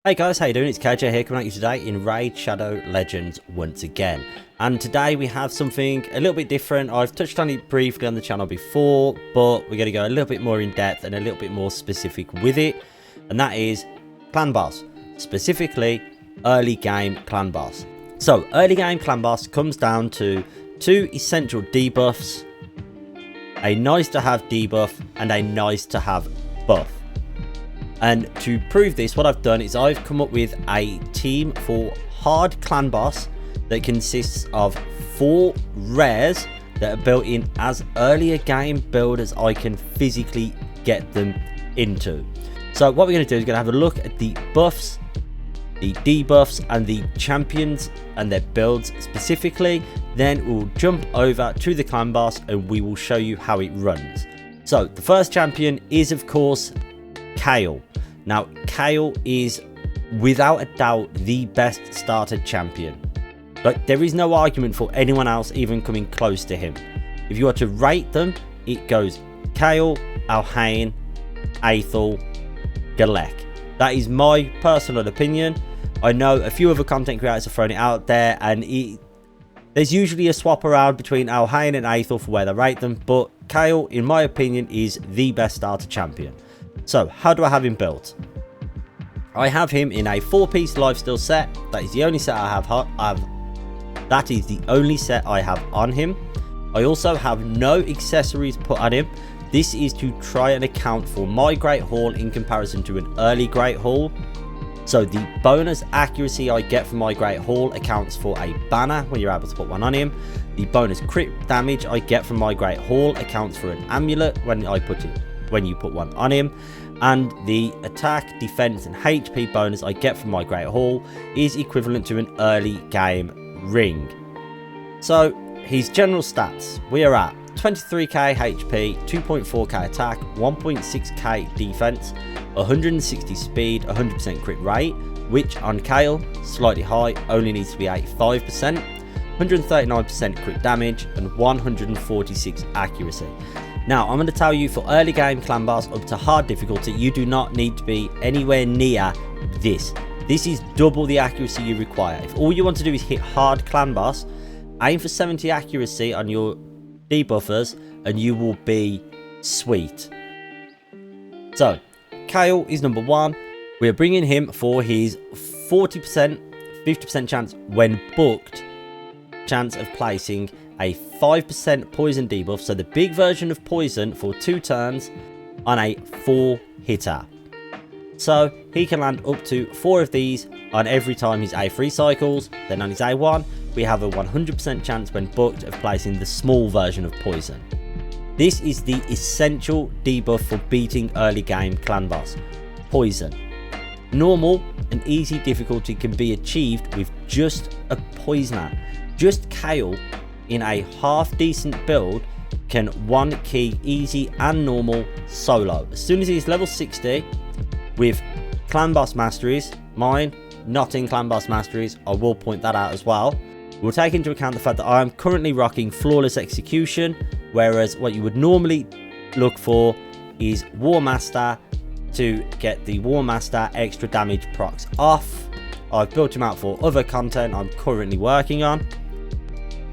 Hey guys, how you doing? It's KJ here coming at you today in Raid Shadow Legends once again. And today we have something a little bit different. I've touched on it briefly on the channel before, but we're going to go a little bit more in depth and a little bit more specific with it. And that is Clan Boss, specifically early game Clan Boss. So early game Clan Boss comes down to two essential debuffs, a nice to have debuff and a nice to have buff. And to prove this, what I've done is I've come up with a team for hard Clan Boss that consists of 4 rares that are built in as early a game build as I can physically get them into. So what we're going to do is going to have a look at the buffs, the debuffs and the champions and their builds specifically. Then we'll jump over to the Clan Boss and we will show you how it runs. So the first champion is of course Kayle. Now Kayle is without a doubt the best starter champion. Like, there is no argument for anyone else even coming close to him. If you are to rate them, it goes Kayle, Alhain, Aethel, Galek. That is my personal opinion. I know a few other content creators have thrown it out there, and there's usually a swap around between Alhain and Aethel for where they rate them, but Kayle, in my opinion, is the best starter champion. So how do I have him built? I have him in a 4-piece lifesteal set. That is the only set I have. That is the only set I have on him. I also have no accessories put on him. This is to try and account for my Great Hall in comparison to an early Great Hall. So the bonus accuracy I get from my Great Hall accounts for a banner when you're able to put one on him. The bonus crit damage I get from my Great Hall accounts for an amulet when you put one on him, and the attack, defense and HP bonus I get from my Great Hall is equivalent to an early game ring. So his general stats, we are at 23k HP, 2.4k attack, 1.6k defense, 160 speed, 100% crit rate, which on Kayle, slightly high, only needs to be at 5%, 139% crit damage and 146 accuracy. Now, I'm going to tell you, for early game Clan Boss up to hard difficulty, you do not need to be anywhere near this. This is double the accuracy you require. If all you want to do is hit hard Clan Boss, aim for 70 accuracy on your debuffers and you will be sweet. So, Kayle is number 1. We are bringing him for his 40%, 50% chance when booked, chance of placing a 5% poison debuff, so the big version of poison for 2 turns on a 4 hitter. So he can land up to 4 of these on every time his A3 cycles. Then on his A1 we have a 100% chance when booked of placing the small version of poison. This is the essential debuff for beating early game Clan Boss, poison. Normal and easy difficulty can be achieved with just a poisoner. Just Kayle in a half decent build can 1 key easy and normal solo. As soon as he's level 60 with Clan Boss masteries, mine not in Clan Boss masteries, I will point that out as well. We'll take into account the fact that I am currently rocking flawless execution, whereas what you would normally look for is War Master to get the War Master extra damage procs off. I've built him out for other content I'm currently working on.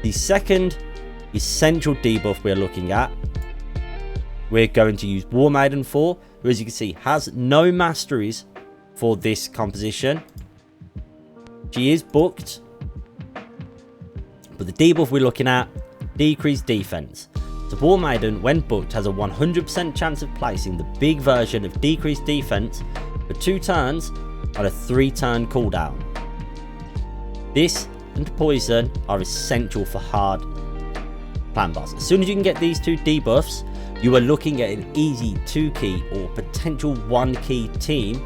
The second essential debuff we're looking at, we're going to use War Maiden for, who as you can see has no masteries for this composition. She is booked, but the debuff we're looking at, decreased defense. So War Maiden, when booked, has a 100% chance of placing the big version of decreased defense for 2 turns on a 3-turn cooldown. This and poison are essential for hard Clan Boss. As soon as you can get these 2 debuffs, you are looking at an easy 2-key or potential 1-key team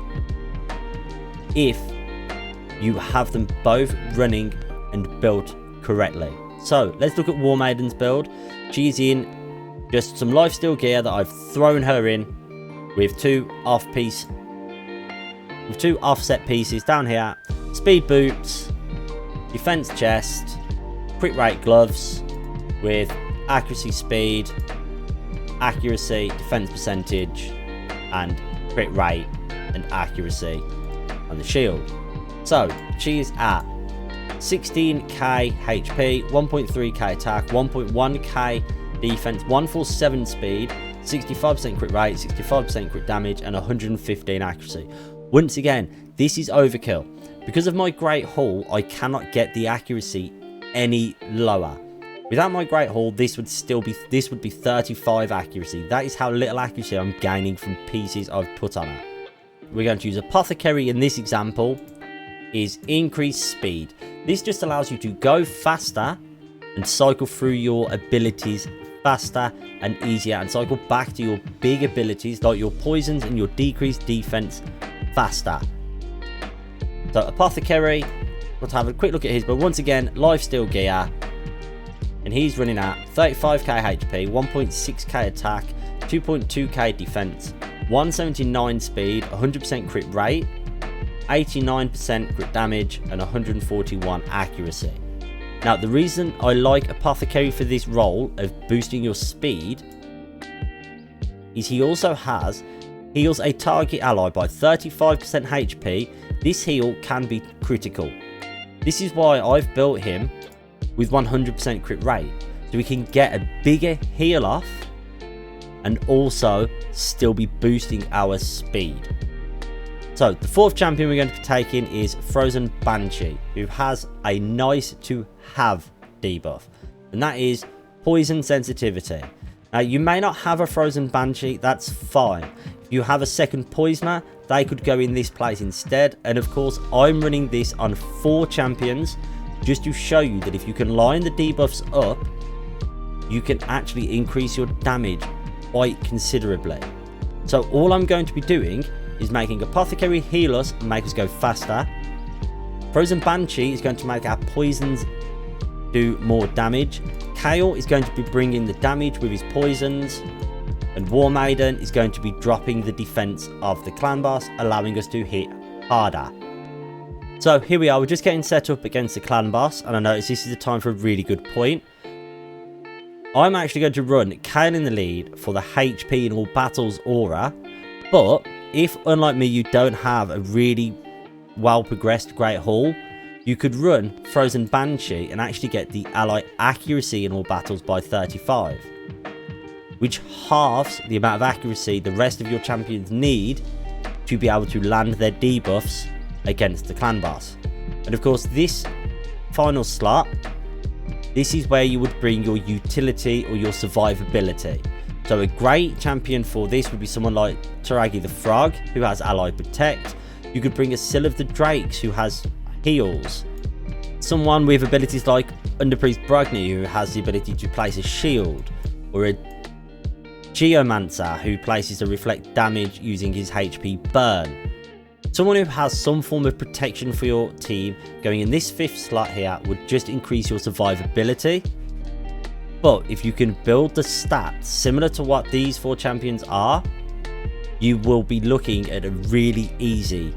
if you have them both running and built correctly. So let's look at War Maiden's build. She's in just some lifesteal gear that I've thrown her in with 2 offset pieces down here, speed boots, defense chest, crit rate gloves with accuracy, speed, accuracy, defense percentage and crit rate and accuracy on the shield. So she is at 16k HP, 1.3k attack, 1.1k defense, 147 speed, 65% crit rate, 65% crit damage, and 115 accuracy. Once again, this is overkill. Because of my Great Hall, I cannot get the accuracy any lower. Without my Great Hall, this would be 35 accuracy. That is how little accuracy I'm gaining from pieces I've put on her. We're going to use Apothecary in this example, is increased speed. This just allows you to go faster and cycle through your abilities faster and easier, and cycle back to your big abilities like your poisons and your decreased defense faster. So Apothecary, let's have a quick look at his, but once again, lifesteal gear, and he's running at 35k HP, 1.6k attack, 2.2k defense, 179 speed, 100% crit rate, 89% crit damage, and 141 accuracy. Now, the reason I like Apothecary for this role of boosting your speed is he also heals a target ally by 35% HP. This heal can be critical. This is why I've built him with 100% crit rate, so we can get a bigger heal off and also still be boosting our speed. So the fourth champion we're going to be taking is Frozen Banshee, who has a nice to have debuff, and that is poison sensitivity. Now, you may not have a Frozen Banshee, that's fine. If you have a second poisoner, they could go in this place instead. And of course, I'm running this on 4 champions just to show you that if you can line the debuffs up, you can actually increase your damage quite considerably. So all I'm going to be doing is making Apothecary heal us and make us go faster. Frozen Banshee is going to make our poisons do more damage. Kayle is going to be bringing the damage with his poisons, and War Maiden is going to be dropping the defense of the clan boss, allowing us to hit harder. So here we are, we're just getting set up against the clan boss, and I notice this is the time for a really good point. I'm actually going to run Kayle in the lead for the HP in all battles aura, but if, unlike me, you don't have a really well progressed Great Hall, you could run Frozen Banshee and actually get the ally accuracy in all battles by 35, which halves the amount of accuracy the rest of your champions need to be able to land their debuffs against the clan boss. And of course, this final slot, this is where you would bring your utility or your survivability. So a great champion for this would be someone like Toragi the Frog, who has Ally Protect. You could bring a Syl of the Drakes, who has heals. Someone with abilities like Underpriest Brogni, who has the ability to place a shield. Or a Geomancer, who places a reflect damage using his HP burn. Someone who has some form of protection for your team going in this 5th slot here would just increase your survivability. But if you can build the stats similar to what these 4 champions are, you will be looking at a really easy,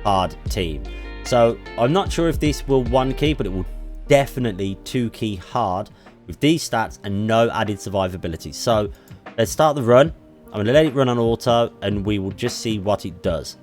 hard team. So I'm not sure if this will 1-key, but it will definitely 2-key hard with these stats and no added survivability. So let's start the run. I'm going to let it run on auto and we will just see what it does.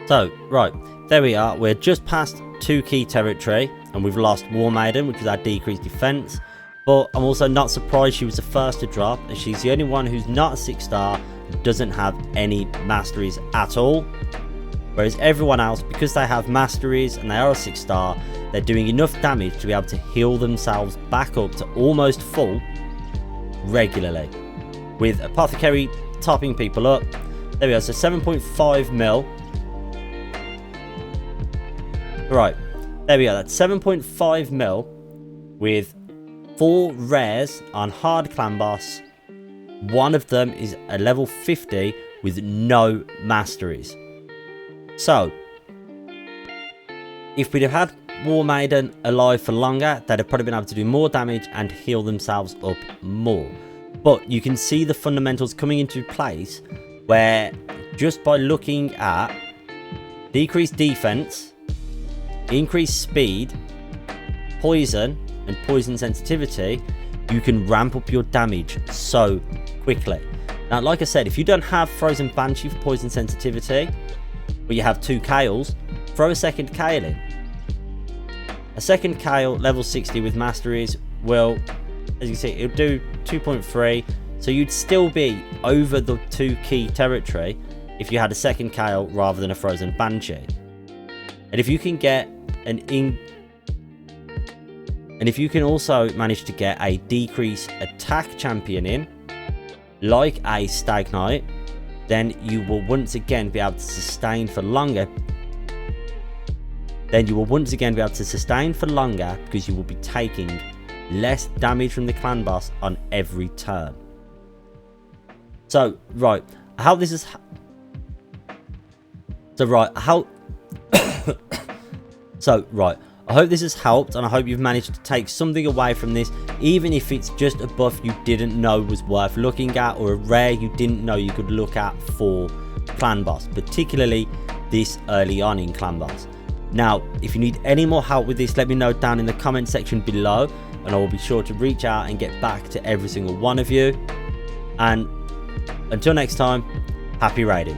So, right, there we are. We're just past 2-key territory, and we've lost War Maiden, which was our decreased defense. But I'm also not surprised she was the first to drop, as she's the only one who's not a 6-star, doesn't have any masteries at all. Whereas everyone else, because they have masteries and they are a 6-star, they're doing enough damage to be able to heal themselves back up to almost full regularly. With Apothecary topping people up. There we go, so 7.5 mil. Right, there we go, that's 7.5 mil with 4 rares on hard clan boss. One of them is a level 50 with no masteries. So, if we'd have had War Maiden alive for longer, they'd have probably been able to do more damage and heal themselves up more. But you can see the fundamentals coming into place where just by looking at decreased defense, increased speed, poison and poison sensitivity, you can ramp up your damage so quickly. Now, like I said, if you don't have Frozen Banshee for poison sensitivity, but you have 2 Kaels, throw a second Kael in. A second Kael level 60 with masteries will, as you see, it'll do 2.3, so you'd still be over the 2 key territory if you had a second Kael rather than a Frozen Banshee. And if you can get and if you can also manage to get a decrease attack champion in, like a Stag Knight, then you will once again be able to sustain for longer. Because you will be taking less damage from the clan boss on every turn. So, right, how this is... I hope this has helped, and I hope you've managed to take something away from this, even if it's just a buff you didn't know was worth looking at, or a rare you didn't know you could look at for clan boss, particularly this early on in clan boss. Now, if you need any more help with this, let me know down in the comment section below, and I will be sure to reach out and get back to every single one of you. And until next time, happy raiding.